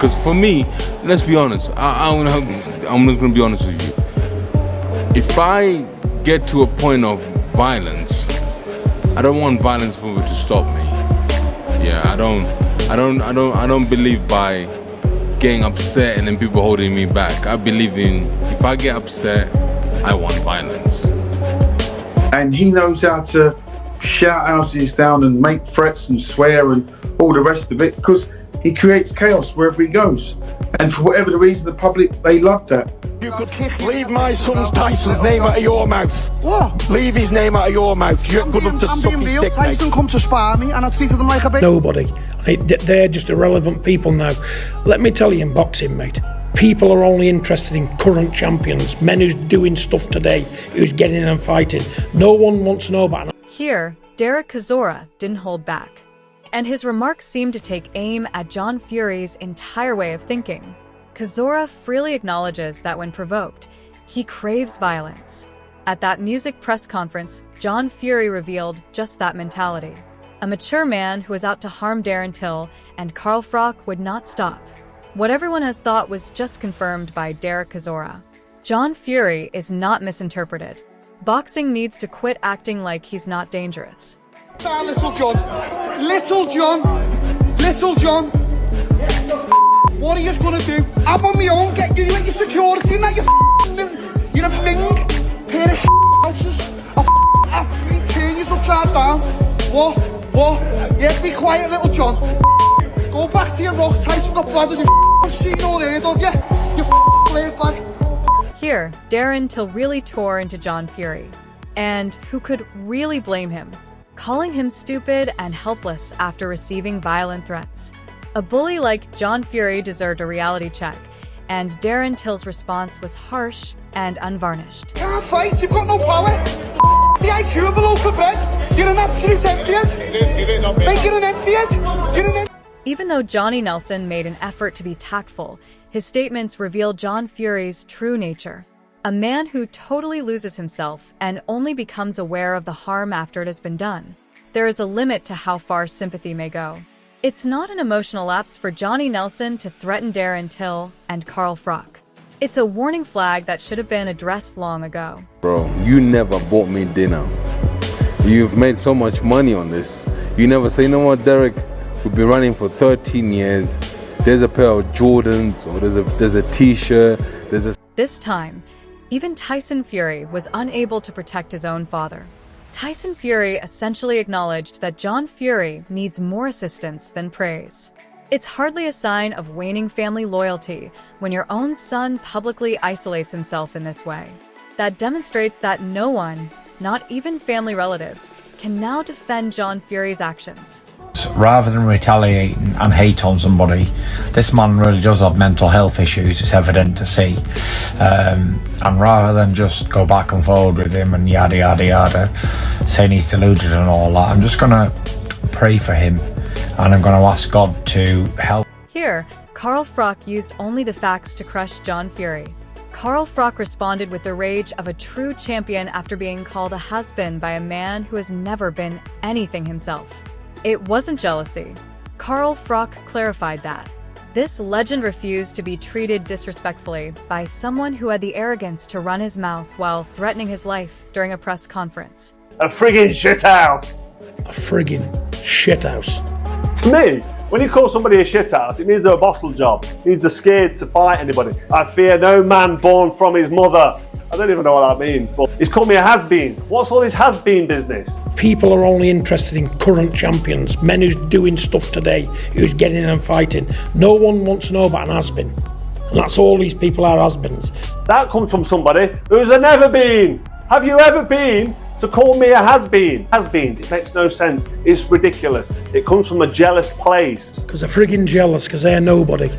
Because for me, let's be honest, I'm just going to be honest with you. If I get to a point of violence, I don't want violence movement to stop me. Yeah, I don't believe by getting upset and then people holding me back. I believe in, if I get upset, I want violence. And he knows how to shout houses down and make threats and swear and all the rest of it, because he creates chaos wherever he goes. And for whatever the reason, the public, they love that. You could leave my son Tyson's name out of your mouth. What? Leave his name out of your mouth. You're good enough to suck his dick, Tyson come to spar me and I treated them like a bitch. Nobody. They're just irrelevant people now. Let me tell you, in boxing, mate, people are only interested in current champions, men who's doing stuff today, who's getting in and fighting. No one wants to know about it. Here, Derek Chisora didn't hold back, and his remarks seemed to take aim at John Fury's entire way of thinking. Chisora freely acknowledges that when provoked, he craves violence. At that music press conference, John Fury revealed just that mentality. A mature man who was out to harm Darren Till, and Carl Froch would not stop. What everyone has thought was just confirmed by Derek Chisora. John Fury is not misinterpreted. Boxing needs to quit acting like he's not dangerous. Little John. What are you gonna do? I'm on my own, get you at your security, not your you're a ming, pair of houses. I'll absolutely tear you upside down. What? Yeah, be quiet, little John. Go back to your rock, Tyson got blood on your seen or heard of you. You laid back. Here, Darren Till really tore into John Fury. And who could really blame him? Calling him stupid and helpless after receiving violent threats. A bully like John Fury deserved a reality check, and Darren Till's response was harsh and unvarnished. Can't fight, you've got no power. The IQ below for bed. You're an absolute emptyhead. Mate, you're an emptyhead. Even though Johnny Nelson made an effort to be tactful, his statements revealed John Fury's true nature. A man who totally loses himself and only becomes aware of the harm after it has been done. There is a limit to how far sympathy may go. It's not an emotional lapse for Johnny Nelson to threaten Darren Till and Carl Froch. It's a warning flag that should have been addressed long ago. Bro, you never bought me dinner. You've made so much money on this. You never say, you know what, Derek? We've been running for 13 years. There's a pair of Jordans, or there's a t-shirt, This time, even Tyson Fury was unable to protect his own father. Tyson Fury essentially acknowledged that John Fury needs more assistance than praise. It's hardly a sign of waning family loyalty when your own son publicly isolates himself in this way. That demonstrates that no one, not even family relatives, can now defend John Fury's actions. Rather than retaliating and hate on somebody, this man really does have mental health issues, it's evident to see. And rather than just go back and forward with him and yada yada yada, saying he's deluded and all that, I'm just gonna pray for him and I'm gonna ask God to help. Here, Carl Froch used only the facts to crush John Fury. Carl Froch responded with the rage of a true champion after being called a has-been by a man who has never been anything himself. It wasn't jealousy. Carl Froch clarified that. This legend refused to be treated disrespectfully by someone who had the arrogance to run his mouth while threatening his life during a press conference. A friggin' shithouse! A friggin' shithouse. To me, when you call somebody a shithouse, it means they're a bottle job. It means they're scared to fight anybody. I fear no man born from his mother. I don't even know what that means, but he's called me a has-been. What's all this has-been business? People are only interested in current champions, men who's doing stuff today, who's getting in and fighting. No one wants to know about an has-been. And that's all these people are, has-beens. That comes from somebody who's a never been. Have you ever been to call me a has-been? Has-beens, it makes no sense. It's ridiculous. It comes from a jealous place. Because they're friggin' jealous, because they're nobody.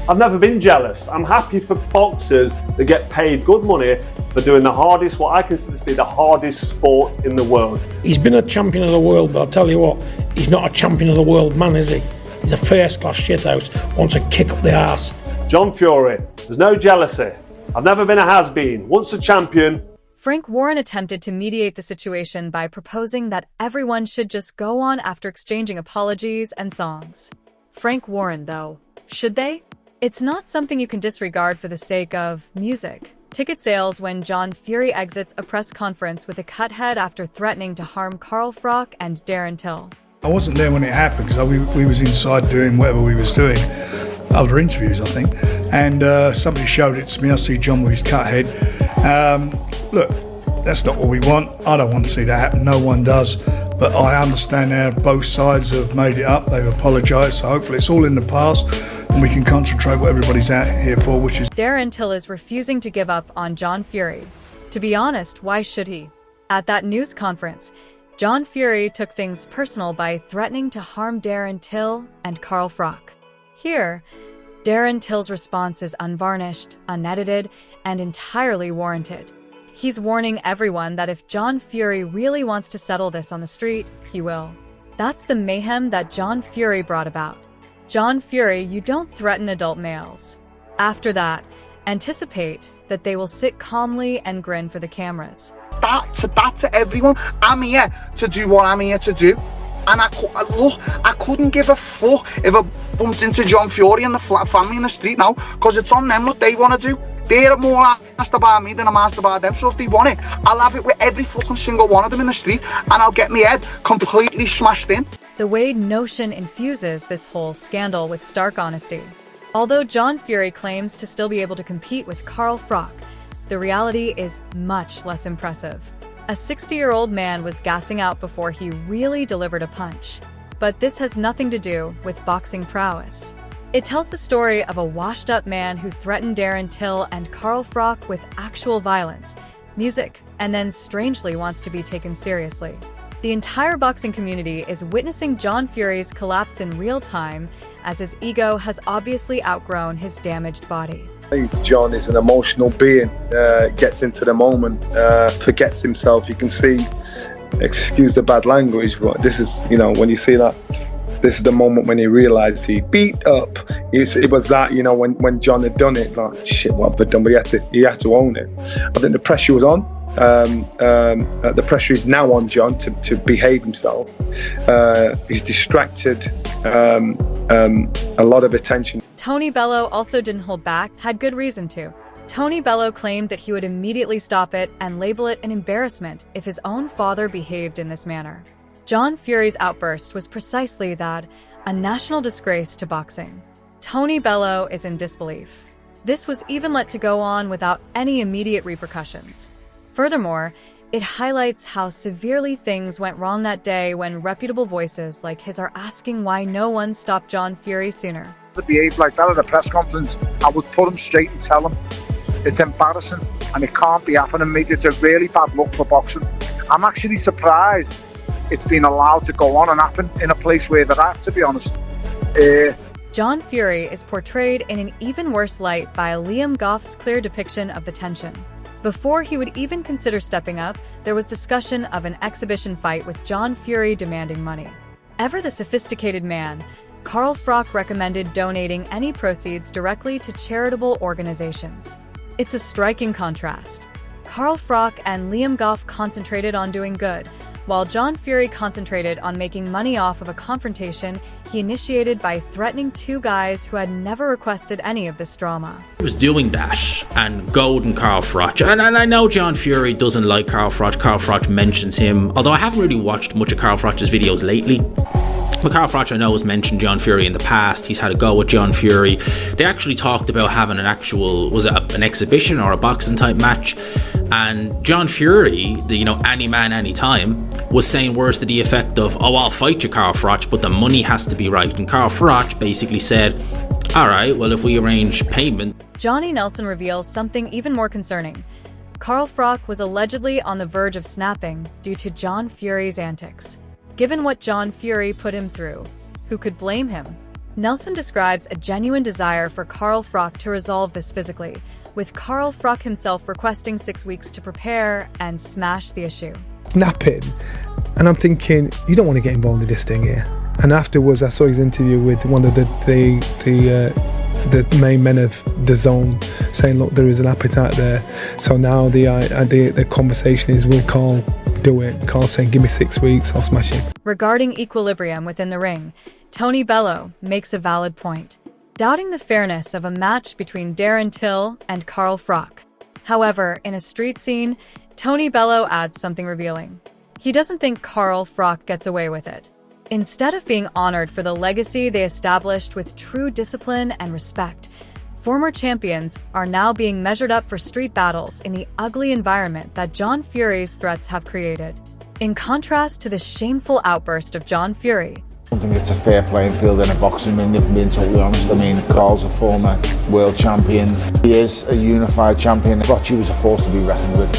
I've never been jealous. I'm happy for boxers that get paid good money for doing the hardest, what I consider to be the hardest sport in the world. He's been a champion of the world, but I'll tell you what, he's not a champion of the world man, is he? He's a first-class shithouse, wants to kick up the arse. John Fury, there's no jealousy. I've never been a has-been, once a champion. Frank Warren attempted to mediate the situation by proposing that everyone should just go on after exchanging apologies and songs. Frank Warren, though, should they? It's not something you can disregard for the sake of music. Ticket sales when John Fury exits a press conference with a cut head after threatening to harm Carl Froch and Darren Till. I wasn't there when it happened because we was inside doing whatever we was doing, other interviews I think, and somebody showed it to me. I see John with his cut head. Look, that's not what we want. I don't want to see that happen, no one does, but I understand how both sides have made it up, they've apologised, so hopefully it's all in the past and we can concentrate what everybody's out here for, which is... Darren Till is refusing to give up on John Fury. To be honest, why should he? At that news conference, John Fury took things personal by threatening to harm Darren Till and Carl Froch. Here, Darren Till's response is unvarnished, unedited, and entirely warranted. He's warning everyone that if John Fury really wants to settle this on the street, he will. That's the mayhem that John Fury brought about. John Fury, you don't threaten adult males. After that, anticipate that they will sit calmly and grin for the cameras. That to everyone. I'm here to do what I'm here to do. And I couldn't give a fuck if I bumped into John Fury and the family in the street now, because it's on them what they want to do. They're more asked about me than I'm asked about them, so if they want it, I'll have it with every fucking single one of them in the street, and I'll get my head completely smashed in. The Wade notion infuses this whole scandal with stark honesty. Although John Fury claims to still be able to compete with Carl Froch, the reality is much less impressive. A 60-year-old man was gassing out before he really delivered a punch. But this has nothing to do with boxing prowess. It tells the story of a washed-up man who threatened Darren Till and Carl Froch with actual violence, music, and then strangely wants to be taken seriously. The entire boxing community is witnessing John Fury's collapse in real time as his ego has obviously outgrown his damaged body. John is an emotional being, gets into the moment, forgets himself. You can see, excuse the bad language, but this is, when you see that, this is the moment when he realised he beat up. It was that, when John had done it, like, shit, what have I done? But he had to own it. I think the pressure was on. The pressure is now on John to behave himself. He's distracted, a lot of attention. Tony Bellew also didn't hold back, had good reason to. Tony Bellew claimed that he would immediately stop it and label it an embarrassment if his own father behaved in this manner. John Fury's outburst was precisely that, a national disgrace to boxing. Tony Bellew is in disbelief. This was even let to go on without any immediate repercussions. Furthermore, it highlights how severely things went wrong that day when reputable voices like his are asking why no one stopped John Fury sooner. To behave like that at a press conference, I would put him straight and tell him it's embarrassing and it can't be happening, mate. It's a really bad look for boxing. I'm actually surprised it's been allowed to go on and happen in a place where they're at, to be honest. John Fury is portrayed in an even worse light by Liam Goff's clear depiction of the tension. Before he would even consider stepping up, there was discussion of an exhibition fight with John Fury demanding money. Ever the sophisticated man, Carl Froch recommended donating any proceeds directly to charitable organizations. It's a striking contrast. Carl Froch and Liam Goff concentrated on doing good, while John Fury concentrated on making money off of a confrontation he initiated by threatening two guys who had never requested any of this drama. He was doing that and goading Carl Froch. And I know John Fury doesn't like Carl Froch. Carl Froch mentions him, although I haven't really watched much of Carl Froch's videos lately. But Carl Froch, I know, has mentioned John Fury in the past. He's had a go with John Fury. They actually talked about having an actual, was it an exhibition or a boxing type match? And John Fury, any man, any time, was saying words to the effect of, oh, I'll fight you, Carl Froch, but the money has to be right. And Carl Froch basically said, all right, well, if we arrange payment. Johnny Nelson reveals something even more concerning. Carl Froch was allegedly on the verge of snapping due to John Fury's antics. Given what John Fury put him through, who could blame him? Nelson describes a genuine desire for Carl Froch to resolve this physically, with Carl Froch himself requesting 6 weeks to prepare and smash the issue. Snapping, and I'm thinking, you don't want to get involved in this thing here. And afterwards, I saw his interview with one of the main men of the zone, saying, look, there is an appetite there. So now the conversation is, will Carl do it? Carl saying, give me 6 weeks, I'll smash him. Regarding equilibrium within the ring, Tony Bellew makes a valid point. doubting the fairness of a match between Darren Till and Carl Froch. However, in a street scene, Tony Bello adds something revealing. He doesn't think Carl Froch gets away with it. Instead of being honored for the legacy they established with true discipline and respect, former champions are now being measured up for street battles in the ugly environment that John Fury's threats have created. In contrast to the shameful outburst of John Fury, I don't think it's a fair playing field in a boxing ring, if I'm being totally honest. I mean, Carl's a former world champion. He is a unified champion. Froch was a force to be reckoned with.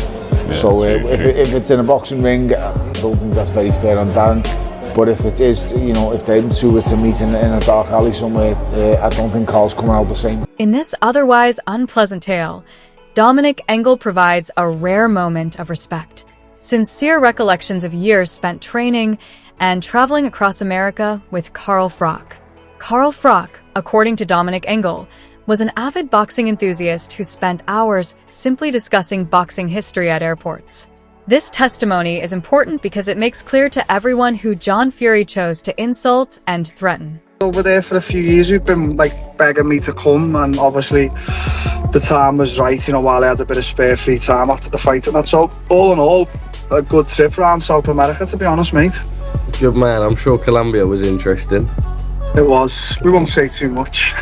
Yeah, so if it's in a boxing ring, I don't think that's very fair on Darren. But if it is, you know, if they two were to meet in a dark alley somewhere, I don't think Carl's coming out the same. in this otherwise unpleasant tale, Dominic Engel provides a rare moment of respect. Sincere recollections of years spent training and traveling across America with Carl Froch. Carl Froch, according to Dominic Engel, was an avid boxing enthusiast who spent hours simply discussing boxing history at airports. This testimony is important because it makes clear to everyone who John Fury chose to insult and threaten. Over there for a few years, we've been begging me to come, and obviously the time was right, while I had a bit of spare free time after the fight and that. So all in all, a good trip around South America, to be honest, mate. Good man, I'm sure Colombia was interesting. It was. We won't say too much.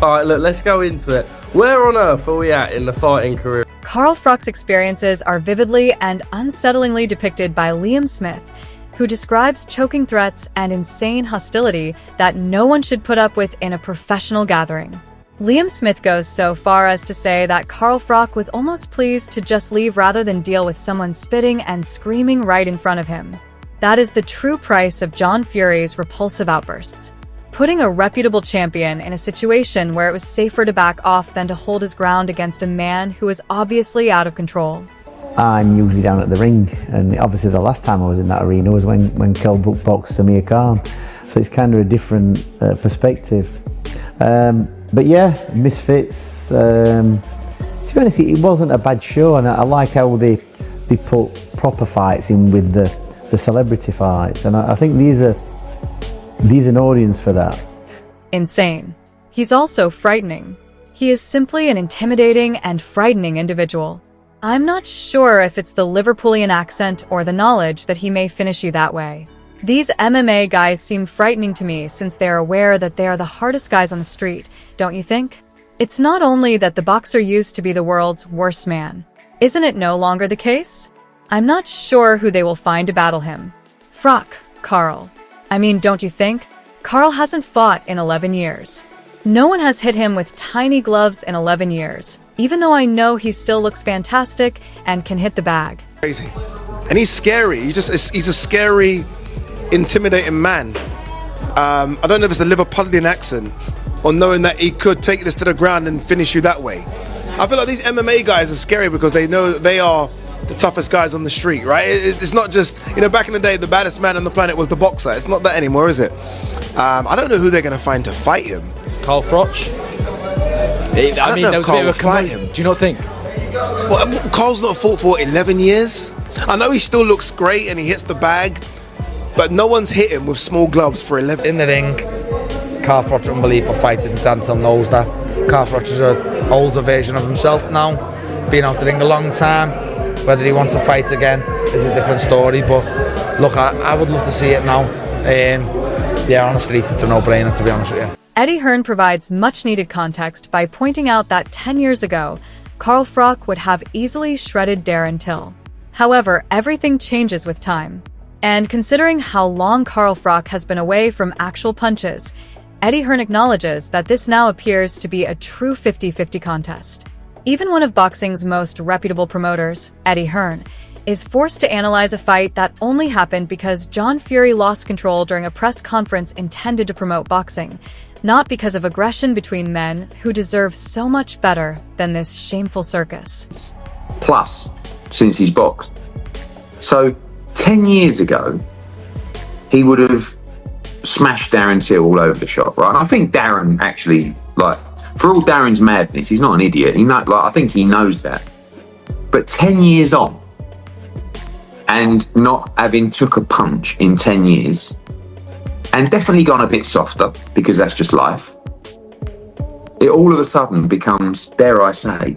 Alright, look, let's go into it. Where on earth are we at in the fighting career? Carl Froch's experiences are vividly and unsettlingly depicted by Liam Smith, who describes choking threats and insane hostility that no one should put up with in a professional gathering. Liam Smith goes so far as to say that Carl Froch was almost pleased to just leave rather than deal with someone spitting and screaming right in front of him. That is the true price of John Fury's repulsive outbursts, putting a reputable champion in a situation where it was safer to back off than to hold his ground against a man who is obviously out of control. I'm usually down at the ring, and obviously the last time I was in that arena was when Kel boxed Amir Khan, so it's kind of a different perspective. But yeah, misfits. To be honest, it wasn't a bad show, and I like how they put proper fights in with the celebrity fights, and I think these are an audience for that. Insane. He's also frightening. He is simply an intimidating and frightening individual. I'm not sure if it's the Liverpoolian accent or the knowledge that he may finish you that way. These MMA guys seem frightening to me since they are aware that they are the hardest guys on the street, don't you think? It's not only that the boxer used to be the world's worst man. Isn't it no longer the case? I'm not sure who they will find to battle him. Froch, Carl. I mean, don't you think? Carl hasn't fought in 11 years. No one has hit him with tiny gloves in 11 years, even though I know he still looks fantastic and can hit the bag. Crazy. And he's scary. He's a scary, intimidating man. I don't know if it's a Liverpoolian accent or knowing that he could take this to the ground and finish you that way. I feel like these MMA guys are scary because they know that they are the toughest guys on the street, right? It's not just, back in the day, the baddest man on the planet was the boxer. It's not that anymore, is it? I don't know who they're going to find to fight him. Carl Froch? I mean, there was a bit of a fight him. Do you not think? Well, Carl's not fought for 11 years. I know he still looks great and he hits the bag, but no one's hit him with small gloves for 11. In the ring, Carl Froch, unbelievable fighter. Danton knows that. Carl Froch is an older version of himself now. Been out the ring a long time. Whether he wants to fight again is a different story, but look, I would love to see it now. Yeah, on the street, it's a no-brainer, to be honest with you. Eddie Hearn provides much-needed context by pointing out that 10 years ago, Carl Froch would have easily shredded Darren Till. However, everything changes with time. And considering how long Carl Froch has been away from actual punches, Eddie Hearn acknowledges that this now appears to be a true 50-50 contest. Even one of boxing's most reputable promoters, Eddie Hearn, is forced to analyze a fight that only happened because John Fury lost control during a press conference intended to promote boxing, not because of aggression between men who deserve so much better than this shameful circus. Plus, since he's boxed. So, 10 years ago, he would have smashed Darren Till all over the shop, right? I think Darren actually, for all Darren's madness, he's not an idiot. I think he knows that. But 10 years on, and not having took a punch in 10 years, and definitely gone a bit softer because that's just life, it all of a sudden becomes, dare I say,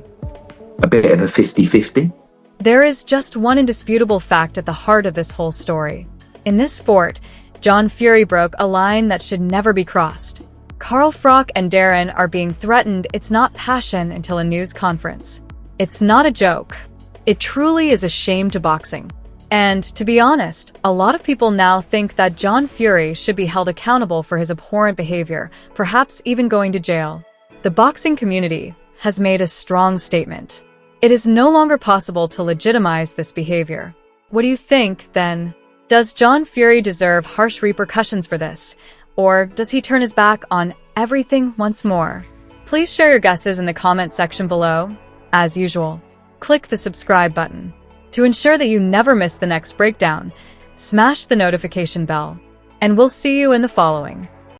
a bit of a 50-50. There is just one indisputable fact at the heart of this whole story. In this sport, John Fury broke a line that should never be crossed. Carl Froch and Darren are being threatened. It's not passion until a news conference. It's not a joke. It truly is a shame to boxing. And to be honest, a lot of people now think that John Fury should be held accountable for his abhorrent behavior, perhaps even going to jail. The boxing community has made a strong statement. It is no longer possible to legitimize this behavior. What do you think, then? Does John Fury deserve harsh repercussions for this? Or does he turn his back on everything once more? Please share your guesses in the comment section below. As usual, click the subscribe button. To ensure that you never miss the next breakdown, smash the notification bell. And we'll see you in the following.